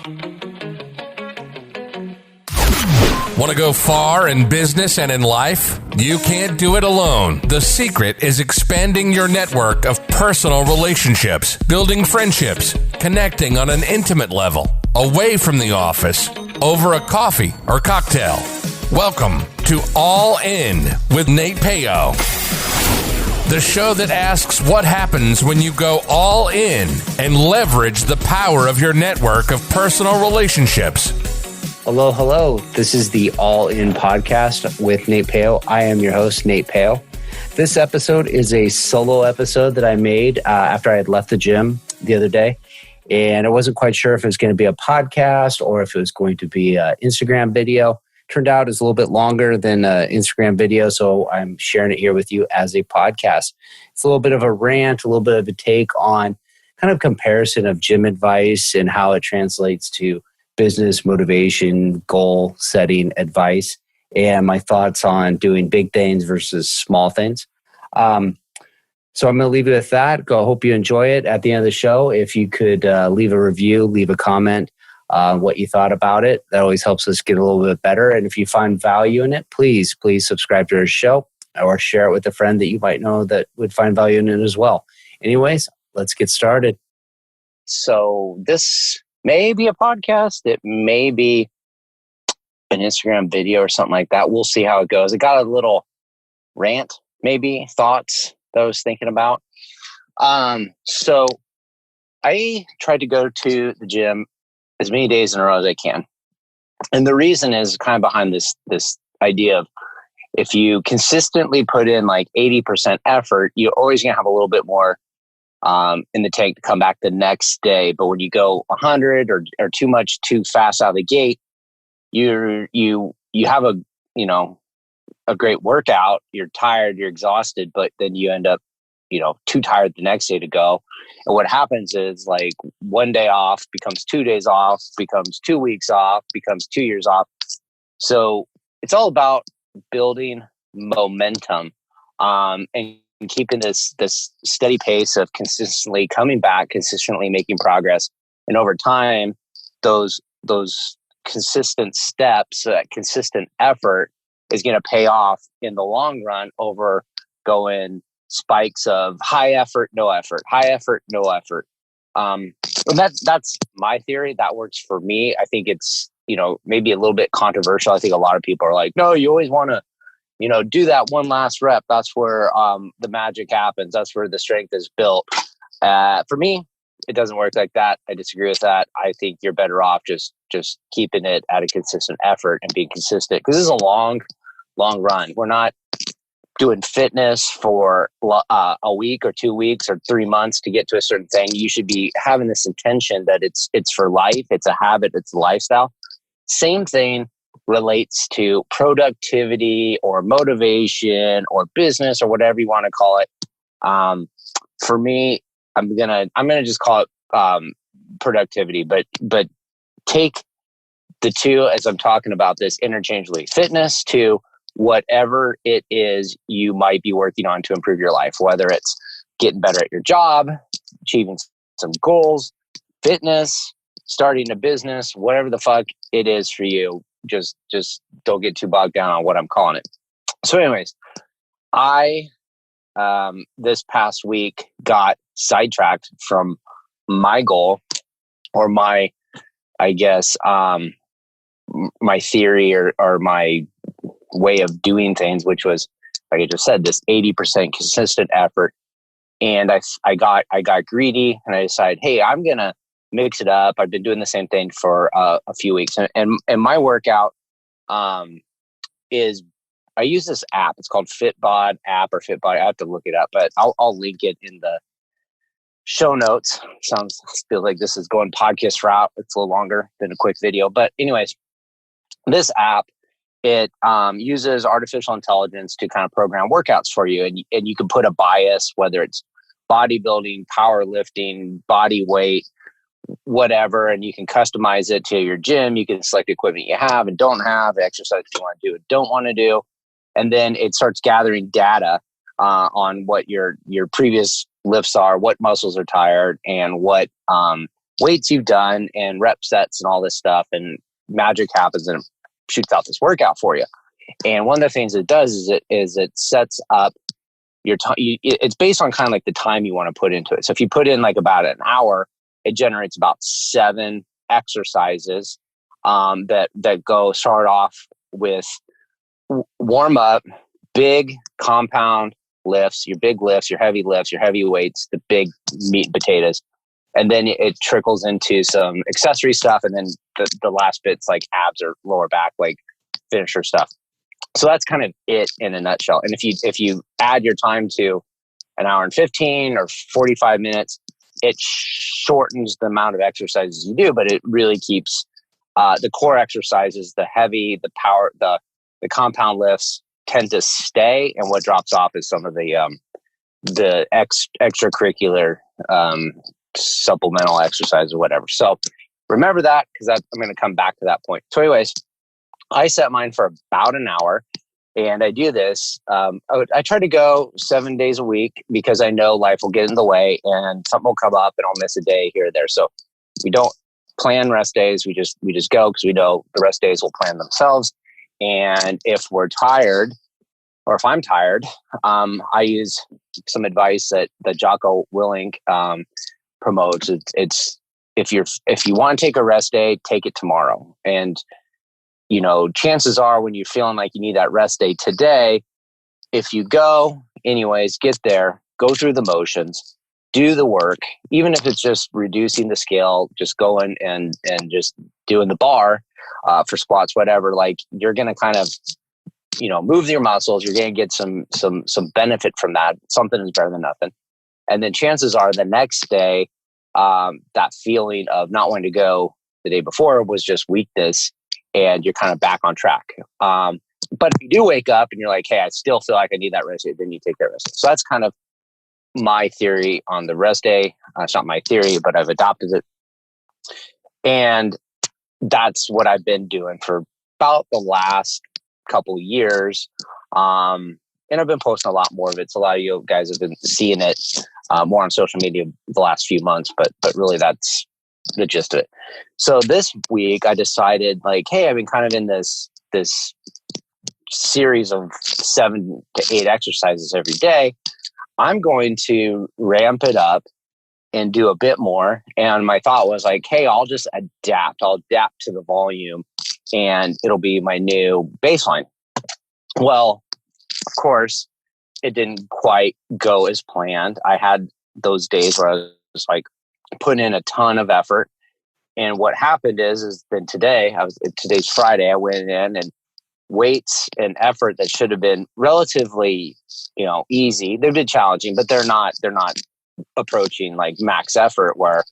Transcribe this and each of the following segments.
Want to go far in business and in life? You can't do it alone. The secret is expanding your network of personal relationships, building friendships, connecting on an intimate level, away from the office, over a coffee or cocktail. Welcome to All In with Nate Payo, the show that asks what happens when you go all in and leverage the power of your network of personal relationships. Hello. This is the All In podcast with Nate Payo. I am your host, Nate Payo. This episode is a solo episode that I made after I had left the gym the other day. And I wasn't quite sure if it was going to be a podcast or if it was going to be an Instagram video. Turned out it's a little bit longer than an Instagram video, so I'm sharing it here with you as a podcast. It's a little bit of a rant, a little bit of a take on kind of comparison of gym advice and how it translates to business motivation, goal setting advice, and my thoughts on doing big things versus small things. So I'm going to leave it with that. I hope you enjoy it. At the end of the show, if you could leave a review, leave a comment, what you thought about it. That always helps us get a little bit better. And if you find value in it, please subscribe to our show or share it with a friend that you might know that would find value in it as well. Anyways, let's get started. So this may be a podcast. It may be an Instagram video or something like that. We'll see how it goes. I got a little rant, maybe thoughts that I was thinking about. So I tried to go to the gym as many days in a row as I can. And the reason is kind of behind this idea of if you consistently put in like 80% effort, you're always going to have a little bit more in the tank to come back the next day. But when you go 100 or too fast out of the gate, you have a great workout. You're tired, you're exhausted, but then you end up, too tired the next day to go. And what happens is like 1 day off becomes 2 days off, becomes 2 weeks off, becomes 2 years off. So it's all about building momentum and keeping this steady pace of consistently coming back, consistently making progress. And over time, those consistent steps, that consistent effort is going to pay off in the long run over going spikes of high effort, no effort, high effort, no effort. And that's my theory. That works for me. I think it's, maybe a little bit controversial. I think a lot of people are like, no, you always want to, do that one last rep. That's where the magic happens. That's where the strength is built. For me, it doesn't work like that. I disagree with that. I think you're better off just keeping it at a consistent effort and being consistent, because this is a long run. We're not doing fitness for a week or 2 weeks or 3 months to get to a certain thing. You should be having this intention that it's for life. It's a habit. It's a lifestyle. Same thing relates to productivity or motivation or business or whatever you want to call it. For me, I'm gonna just call it productivity, but take the two as I'm talking about this interchangeably. Fitness to whatever it is you might be working on to improve your life, whether it's getting better at your job, achieving some goals, fitness, starting a business, whatever the fuck it is for you. Just don't get too bogged down on what I'm calling it. So anyways, I this past week got sidetracked from my goal, or my, I guess, my theory or my way of doing things, which was, like I just said, this 80% consistent effort. And I got greedy, and I decided, hey, I'm gonna mix it up. I've been doing the same thing for a few weeks, and my workout is, I use this app. It's called Fitbod app or Fitbod. I have to look it up, but I'll link it in the show notes. I feel like this is going podcast route. It's a little longer than a quick video, but anyways, this app, it uses artificial intelligence to kind of program workouts for you. And you can put a bias, whether it's bodybuilding, powerlifting, body weight, whatever, and you can customize it to your gym. You can select equipment you have and don't have, exercise you want to do and don't want to do. And then it starts gathering data on what your previous lifts are, what muscles are tired, and what weights you've done and rep sets and all this stuff, and magic happens and it shoots out this workout for you. And one of the things it does is it sets up your time. It's based on kind of like the time you want to put into it. So if you put in like about an hour, it generates about 7 exercises that go start off with warm up, big compound lifts, your big lifts, your heavy lifts, your heavy weights, the big meat and potatoes. And then it if into some accessory stuff. And then the last bit's like abs or lower back, like finisher stuff. So that's kind of it in a nutshell. And if you add your time to an hour and 15 or 45 minutes, it shortens the amount of exercises you do, but it really keeps the core exercises, the heavy, the power, the compound lifts tend to stay. And what drops off is some of the extracurricular supplemental exercise or whatever. So remember that, because I'm going to come back to that point. So anyways, I set mine for about an hour, and I do this. I try to go 7 days a week because I know life will get in the way and something will come up and I'll miss a day here or there. So we don't plan rest days. We just go because we know the rest days will plan themselves. And if we're tired, or if I'm tired, I use some advice that Jocko Willink promotes. It's if you want to take a rest day, take it tomorrow. And chances are when you're feeling like you need that rest day today, if you go anyways, get there, go through the motions, do the work, even if it's just reducing the scale, just going and just doing the bar for squats, whatever, like you're going to kind of, move your muscles. You're going to get some benefit from that. Something is better than nothing. And then chances are the next day, that feeling of not wanting to go the day before was just weakness, and you're kind of back on track. But if you do wake up and you're like, hey, I still feel like I need that rest day, then you take that rest day. So that's kind of my theory on the rest day. It's not my theory, but I've adopted it. And that's what I've been doing for about the last couple of years. And I've been posting a lot more of it. So a lot of you guys have been seeing it more on social media the last few months, but really that's the gist of it. So this week I decided, like, hey, I've been kind of in this series of 7 to 8 exercises every day. I'm going to ramp it up and do a bit more. And my thought was like, hey, I'll just adapt. I'll adapt to the volume and it'll be my new baseline. Well, of course, it didn't quite go as planned. I had those days where I was like putting in a ton of effort. And what happened is then today's Friday, I went in and weights and effort that should have been relatively, easy. They've been challenging, but they're not approaching like max effort where,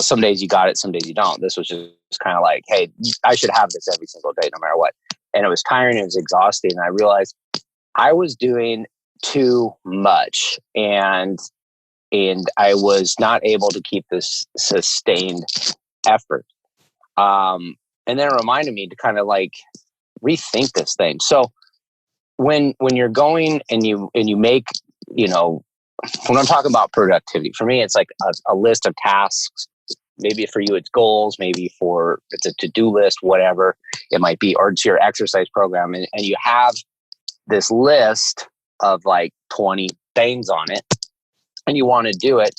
some days you got it, some days you don't. This was just kind of like, hey, I should have this every single day, no matter what. And it was tiring. It was exhausting. And I realized I was doing too much and I was not able to keep this sustained effort. And then it reminded me to kind of like rethink this thing. So when you're going and you make, when I'm talking about productivity, for me, it's like a list of tasks. Maybe for you, it's goals. Maybe it's a to-do list, whatever it might be, or it's your exercise program. And you have this list of like 20 things on it and you want to do it.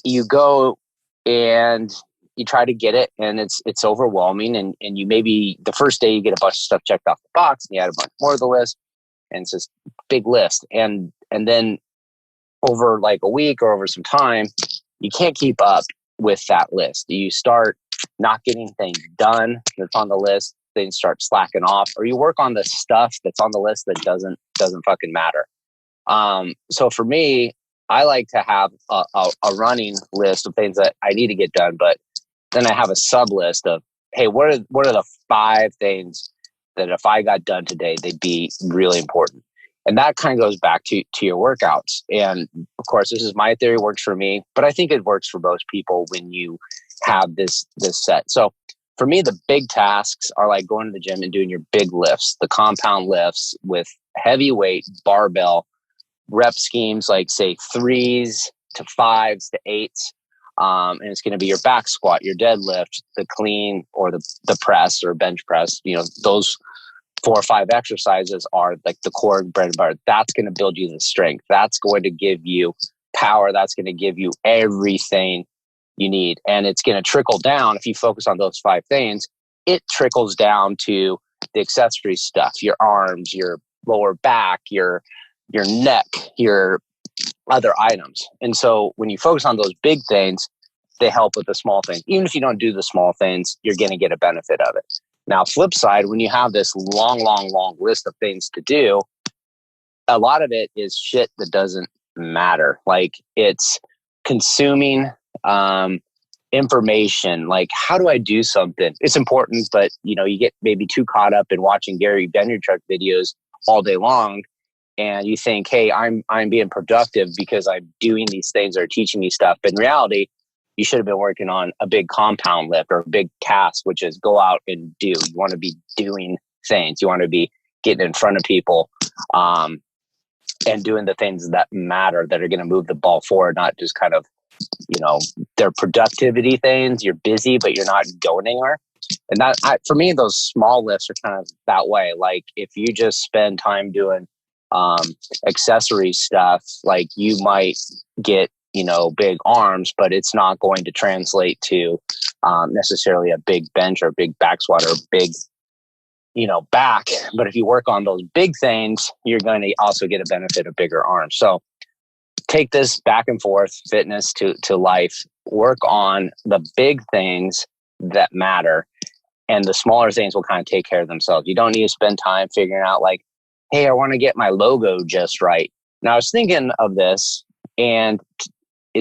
You go and you try to get it and it's overwhelming. And you maybe the first day you get a bunch of stuff checked off the box and you add a bunch more to the list and it's this big list. And then over like a week or over some time, you can't keep up with that list. You start not getting things done that's on the list, things start slacking off, or you work on the stuff that's on the list that doesn't fucking matter. So for me, I like to have a running list of things that I need to get done, but then I have a sub list of, hey, what are the 5 things that if I got done today, they'd be really important. And that kind of goes back to your workouts. And of course, this is my theory, works for me, but I think it works for most people when you have this set. So for me, the big tasks are like going to the gym and doing your big lifts, the compound lifts with heavy weight, barbell, rep schemes, like say 3s to 5s to 8s. And it's going to be your back squat, your deadlift, the clean, or the press or bench press. Those 4 or 5 exercises are like the core bread and butter. That's going to build you the strength. That's going to give you power. That's going to give you everything you need. And it's going to trickle down. If you focus on those 5 things, it trickles down to the accessory stuff, your arms, your lower back, your neck, your other items. And so when you focus on those big things, they help with the small things. Even if you don't do the small things, you're going to get a benefit of it. Now, flip side, when you have this long list of things to do, a lot of it is shit that doesn't matter. Like, it's consuming information. Like, how do I do something? It's important, but you get maybe too caught up in watching Gary Vaynerchuk videos all day long, and you think, hey, I'm being productive because I'm doing these things or teaching me stuff. But in reality, you should have been working on a big compound lift or a big cast, which is go out and do. You want to be doing things. You want to be getting in front of people and doing the things that matter, that are going to move the ball forward, not just kind of, they're productivity things. You're busy, but you're not going anywhere. And that, for me, those small lifts are kind of that way. Like, if you just spend time doing accessory stuff, like, you might get big arms, but it's not going to translate to necessarily a big bench or a big back squat or a big back. But if you work on those big things, you're going to also get a benefit of bigger arms. So take this back and forth fitness to life. Work on the big things that matter, and the smaller things will kind of take care of themselves. You don't need to spend time figuring out, like, hey, I want to get my logo just right. Now, I was thinking of this, and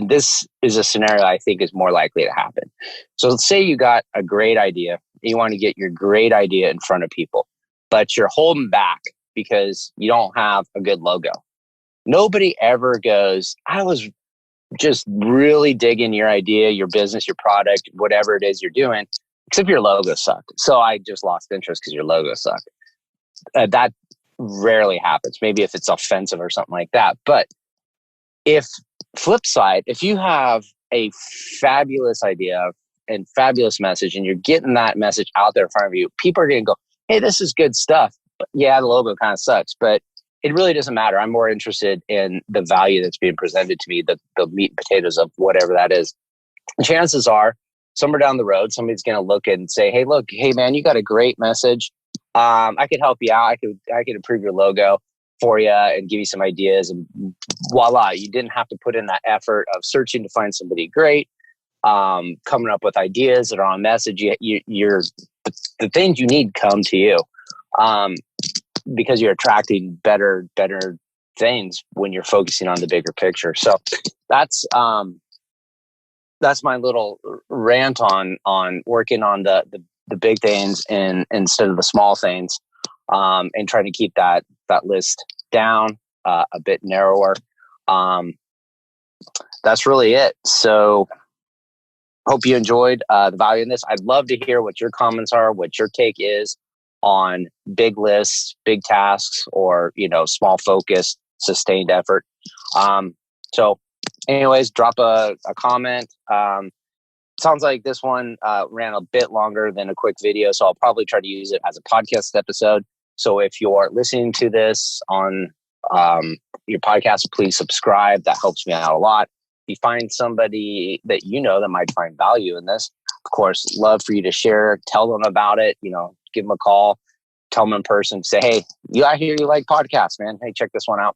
this is a scenario I think is more likely to happen. So let's say you got a great idea, and you want to get your great idea in front of people, but you're holding back because you don't have a good logo. Nobody ever goes, I was just really digging your idea, your business, your product, whatever it is you're doing, except your logo sucked. So I just lost interest because your logo sucked. That rarely happens. Maybe if it's offensive or something like that. But if Flipside, if you have a fabulous idea and fabulous message, and you're getting that message out there in front of you, people are going to go, hey, this is good stuff. But yeah, the logo kind of sucks, but it really doesn't matter. I'm more interested in the value that's being presented to me, the meat and potatoes of whatever that is. And chances are, somewhere down the road, somebody's going to look and say, hey man, you got a great message. I could help you out. I could improve your logo for you and give you some ideas, and voila, you didn't have to put in that effort of searching to find somebody great, coming up with ideas that are on message. The things you need come to you, because you're attracting better things when you're focusing on the bigger picture. So that's my little rant on working on the big things and instead of the small things, and trying to keep that list down a bit narrower. That's really it. So hope you enjoyed the value in this. I'd love to hear what your comments are, what your take is on big lists, big tasks, or small focus, sustained effort. So anyways, drop a comment. Sounds like this one ran a bit longer than a quick video, so I'll probably try to use it as a podcast episode. So if you're listening to this on your podcast, please subscribe. That helps me out a lot. If you find somebody that that might find value in this, of course, love for you to share, tell them about it, give them a call, tell them in person, say, hey, I hear you like podcasts, man. Hey, check this one out.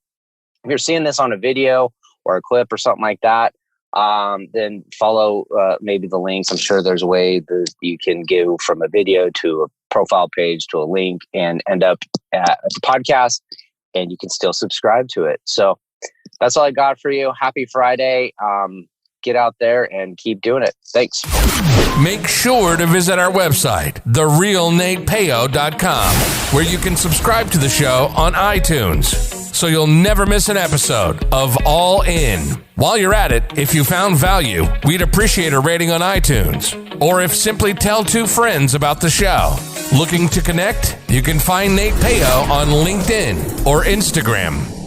If you're seeing this on a video or a clip or something like that, then follow maybe the links. I'm sure there's a way that you can go from a video to a profile page to a link and end up at a podcast, and you can still subscribe to it. So that's all I got for you. Happy Friday. Get out there and keep doing it. Thanks. Make sure to visit our website, therealnatepeo.com, where you can subscribe to the show on iTunes, so you'll never miss an episode of All In. While you're at it, if you found value, we'd appreciate a rating on iTunes, or if simply tell 2 friends about the show. Looking to connect? You can find Nate Peo on LinkedIn or Instagram.